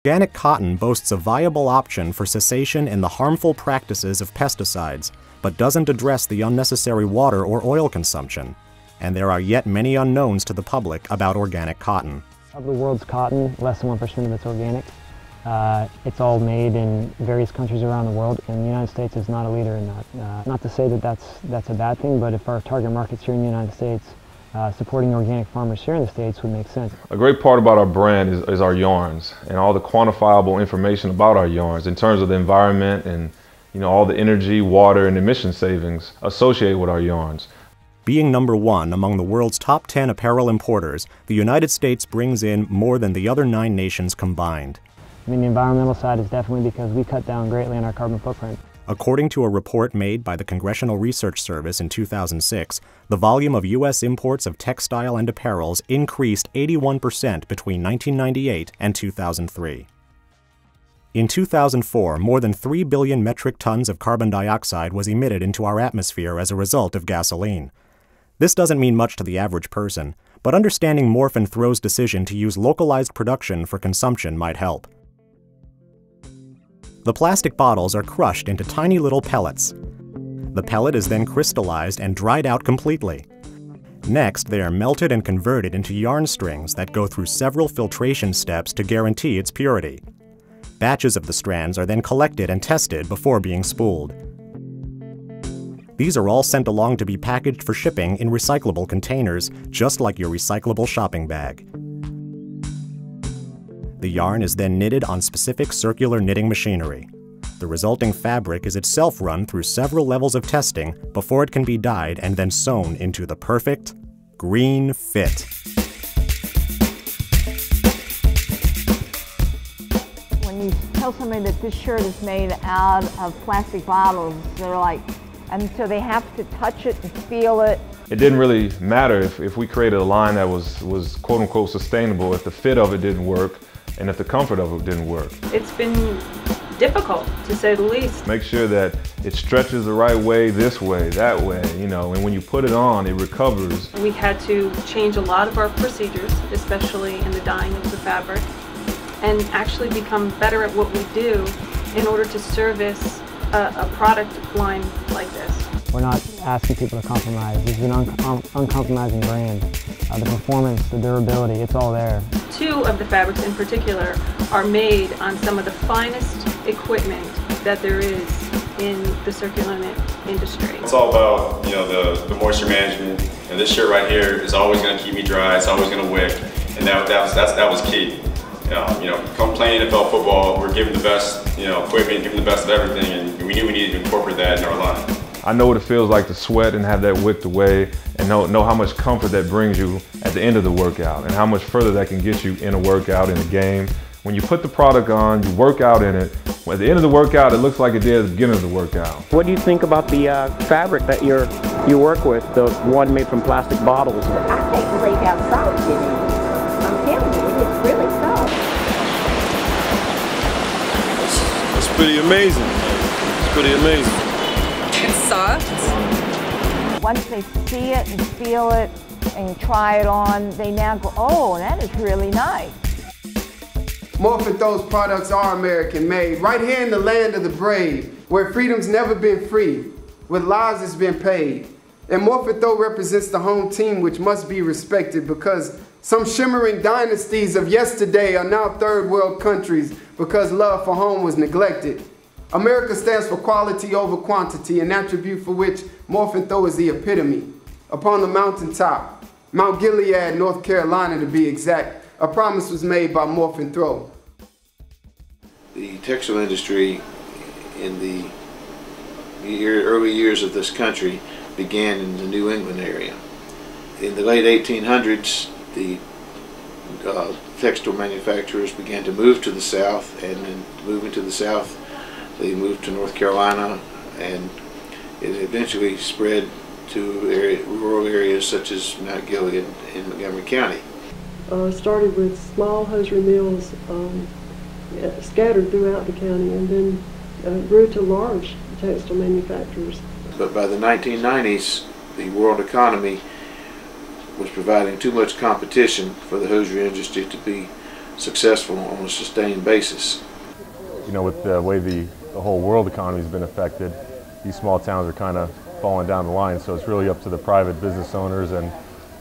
Organic cotton boasts a viable option for cessation in the harmful practices of pesticides, but doesn't address the unnecessary water or oil consumption. And there are yet many unknowns to the public about organic cotton. Of the world's cotton, less than 1% of it's organic. It's all made in various countries around the world, and the United States is not a leader in that. Not to say that that's a bad thing, but if our target market's here in the United States, supporting organic farmers here in the States would make sense. A great part about our brand is our yarns and all the quantifiable information about our yarns in terms of the environment and all the energy, water, and emission savings associated with our yarns. Being number one among the world's top 10 apparel importers, the United States brings in more than the other 9 nations combined. I mean, the environmental side is definitely because we cut down greatly on our carbon footprint. According to a report made by the Congressional Research Service in 2006, the volume of U.S. imports of textile and apparels increased 81% between 1998 and 2003. In 2004, more than 3 billion metric tons of carbon dioxide was emitted into our atmosphere as a result of gasoline. This doesn't mean much to the average person, but understanding Morph and Throw's decision to use localized production for consumption might help. The plastic bottles are crushed into tiny little pellets. The pellet is then crystallized and dried out completely. Next, they are melted and converted into yarn strings that go through several filtration steps to guarantee its purity. Batches of the strands are then collected and tested before being spooled. These are all sent along to be packaged for shipping in recyclable containers, just like your recyclable shopping bag. The yarn is then knitted on specific circular knitting machinery. The resulting fabric is itself run through several levels of testing before it can be dyed and then sewn into the perfect green fit. When you tell somebody that this shirt is made out of plastic bottles, they're like, and so they have to touch it and feel it. It didn't really matter if we created a line that was quote-unquote sustainable, if the fit of it didn't work, and if the comfort of it didn't work. It's been difficult, to say the least. Make sure that it stretches the right way, this way, that way, and when you put it on, it recovers. We had to change a lot of our procedures, especially in the dyeing of the fabric, and actually become better at what we do in order to service a product line like this. We're not asking people to compromise. This is an uncompromising brand. The performance, the durability, it's all there. 2 of the fabrics in particular are made on some of the finest equipment that there is in the circular knit industry. It's all about the moisture management, and this shirt right here is always going to keep me dry. It's always going to wick, and that was key. Come playing NFL football, we're giving the best equipment, giving the best of everything, and we knew we needed to incorporate that in our line. I know what it feels like to sweat and have that wicked away, and know how much comfort that brings you at the end of the workout, and how much further that can get you in a workout, in a game. When you put the product on, you work out in it. At the end of the workout, it looks like it did at the beginning of the workout. What do you think about the fabric that you work with, the one made from plastic bottles? I think they got soft in it. I'm telling you, it's really soft. It's pretty amazing. It's pretty amazing. It's soft. Once they see it and feel it and try it on, they now go, oh, that is really nice. Morph and Throw's products are American made, right here in the land of the brave, where freedom's never been free, with lives that's been paid. And Morph and Throw represents the home team, which must be respected because some shimmering dynasties of yesterday are now third world countries because love for home was neglected. America stands for quality over quantity, an attribute for which Morph and Throw is the epitome. Upon the mountaintop, Mount Gilead, North Carolina to be exact, a promise was made by Morph and Throw. The textile industry in the early years of this country began in the New England area. In the late 1800s, the textile manufacturers began to move to the south, and in moving to the south, they moved to North Carolina, and it eventually spread to rural areas such as Mount Gilead in Montgomery County. Started with small hosiery mills scattered throughout the county, and then grew to large textile manufacturers. But by the 1990s, the world economy was providing too much competition for the hosiery industry to be successful on a sustained basis. You know, with the way the whole world economy has been affected, these small towns are kind of falling down the line, so it's really up to the private business owners and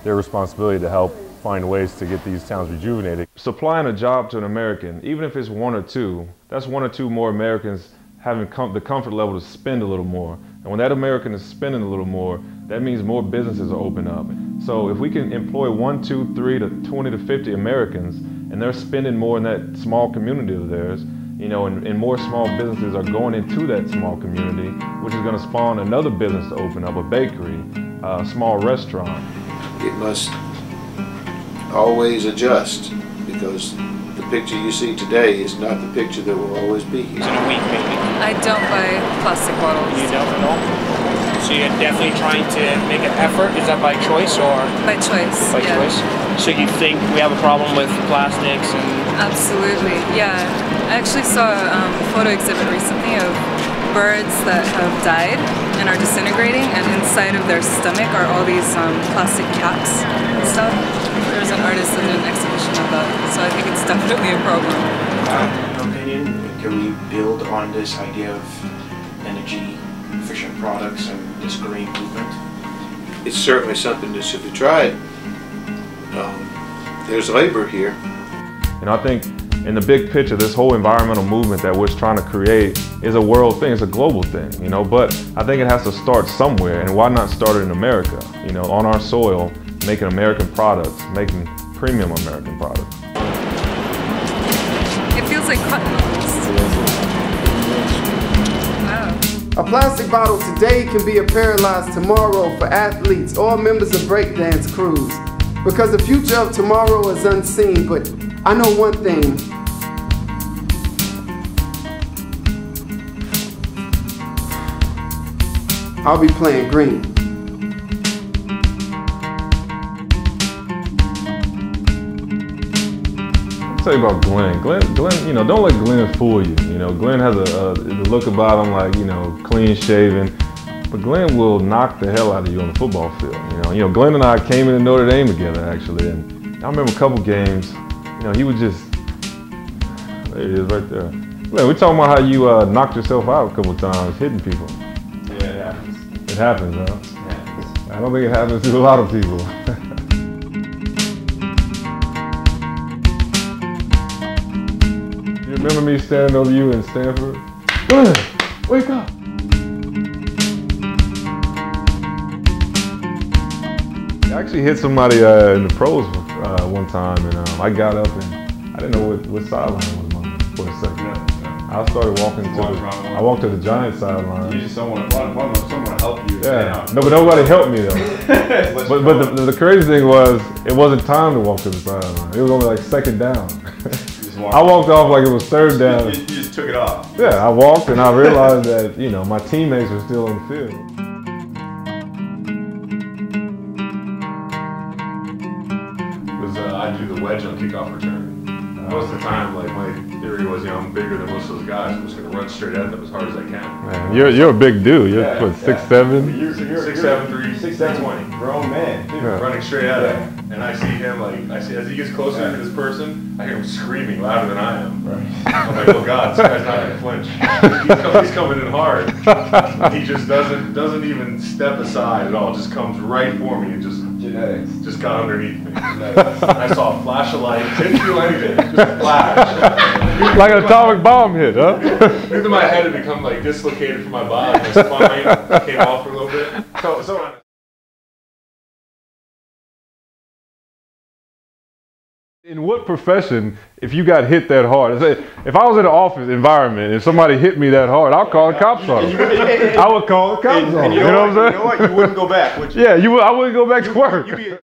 their responsibility to help find ways to get these towns rejuvenated. Supplying a job to an American, even if it's one or two, that's one or two more Americans having the comfort level to spend a little more. And when that American is spending a little more, that means more businesses are open up. So if we can employ 1, 2, 3 to 20 to 50 Americans, and they're spending more in that small community of theirs, you know, and more small businesses are going into that small community, which is going to spawn another business to open up, a bakery, a small restaurant. It must always adjust, because the picture you see today is not the picture that will always be here. In a week, maybe. I don't buy plastic bottles. You don't at all? So you're definitely trying to make an effort. Is that by choice or? By choice, By choice. So you think we have a problem with plastics and? Absolutely, yeah. I actually saw a photo exhibit recently of birds that have died and are disintegrating, and inside of their stomach are all these plastic caps and stuff. There was an artist in an exhibition of that, so I think it's definitely a problem. In your opinion, can we build on this idea of energy efficient products and this green movement? It's certainly something that should be tried. There's labor here. And I think in the big picture, this whole environmental movement that we're trying to create is a world thing, it's a global thing, you know, but I think it has to start somewhere, and why not start it in America, you know, on our soil, making American products, making premium American products. It feels like cotton almost. Wow. A plastic bottle today can be a paralyzed tomorrow for athletes or members of breakdance crews, because the future of tomorrow is unseen. But I know one thing. I'll be playing green. I'll tell you about Glenn. Glenn, you know, don't let Glenn fool you. You know, Glenn has the look about him like, you know, clean shaven. But Glenn will knock the hell out of you on the football field. You know, Glenn and I came into Notre Dame together actually, and I remember a couple games. You know, he would just, there he is right there. Man, we're talking about how you knocked yourself out a couple times hitting people. Yeah, it happens. It happens, huh? It happens. I don't think it happens to a lot of people. You remember me standing over you in Stanford? Glenn, wake up! I actually hit somebody in the pros one time, and I got up and I didn't know what sideline was on for a second. I started walking I walked to the Giants sideline. You just someone to help you. Yeah, no, but nobody helped me though. but the crazy thing was, it wasn't time to walk to the sideline. It was only like second down. I walked off like it was third down. You just took it off. Yeah, I walked and I realized that, you know, my teammates were still on the field. I do the wedge on kickoff return. Most of the time, like, my theory was, you know, I'm bigger than most of those guys. I'm just going to run straight at them as hard as I can. Man, you're a big dude. You're what, 6'7"? You're 6'7", 6'2", grown man, running straight at him. And I see him, like, as he gets closer to this person, I hear him screaming louder than I am. I'm like, oh God, this guy's not going to flinch. He's coming in hard. He just doesn't even step aside at all. Just comes right for me and just got underneath me. I saw a flash of light. Didn't do anything. Just a flash. Like an atomic bomb hit, huh? Maybe my head had become like dislocated from my body. My spine came off for a little bit. So in what profession, if you got hit that hard, if I was in an office environment and somebody hit me that hard, I'll call the cops on them. I would call the cops on them. You know what I'm saying? You know what? You wouldn't go back, would you? Yeah, I wouldn't go back to work.